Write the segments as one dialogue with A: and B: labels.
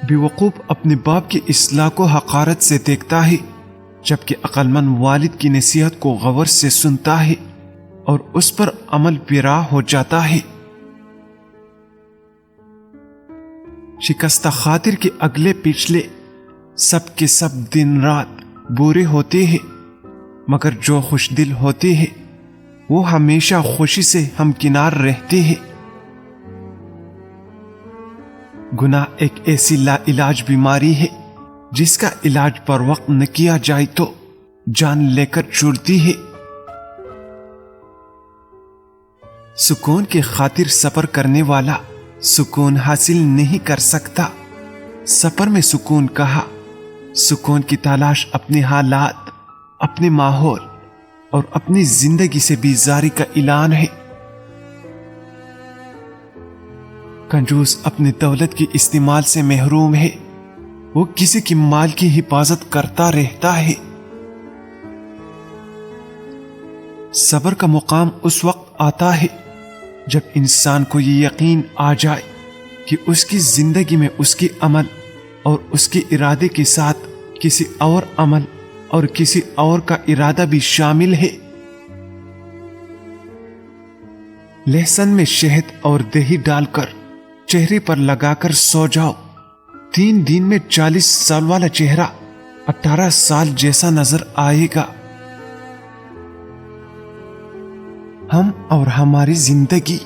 A: بیوقوف اپنے باپ کی اصلاح کو حقارت سے دیکھتا ہے، جبکہ عقل مند والد کی نصیحت کو غور سے سنتا ہے اور اس پر عمل پیرا ہو جاتا ہے۔ شکستہ خاطر کے اگلے پچھلے سب کے سب دن رات برے ہوتے ہیں، مگر جو خوش دل ہوتے ہیں وہ ہمیشہ خوشی سے ہمکنار رہتے ہیں۔ گناہ ایک ایسی لا علاج بیماری ہے جس کا علاج پر وقت نہ کیا جائے تو جان لے کر چھوڑتی ہے۔ سکون کی خاطر سفر کرنے والا سکون حاصل نہیں کر سکتا۔ سفر میں سکون کہا، سکون کی تلاش اپنے حالات، اپنے ماحول اور اپنی زندگی سے بیزاری کا اعلان ہے۔ کنجوس اپنی دولت کی استعمال سے محروم ہے، وہ کسی کی مال کی حفاظت کرتا رہتا ہے۔ صبر کا مقام اس وقت آتا ہے جب انسان کو یہ یقین آ جائے کہ اس کی زندگی میں اس کے عمل اور اس کے ارادے کے ساتھ کسی اور عمل اور کسی اور کا ارادہ بھی شامل ہے۔ لہسن میں شہد اور دہی ڈال کر چہرے پر لگا کر سو جاؤ، 3 دن میں 40 سال والا چہرہ 18 سال جیسا نظر آئے گا۔ ہم اور ہماری زندگی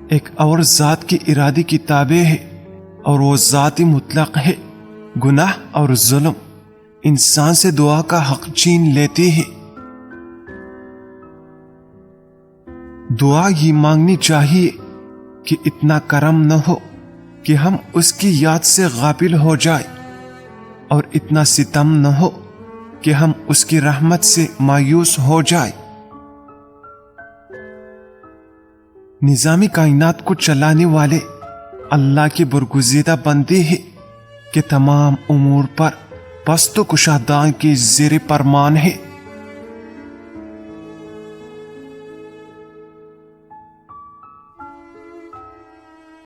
A: ایک اور ذات کے ارادے کی تابع ہے، اور وہ ذات مطلق ہے۔ گناہ اور ظلم انسان سے دعا کا حق چھین لیتے ہیں۔ دعا یہ مانگنی چاہیے کہ اتنا کرم نہ ہو کہ ہم اس کی یاد سے غافل ہو جائیں، اور اتنا ستم نہ ہو کہ ہم اس کی رحمت سے مایوس ہو جائیں۔ نظام کائنات کو چلانے والے اللہ کے برگزیدہ بندے ہیں کہ تمام امور پر پست و کشادگی کے زیر فرمان ہے۔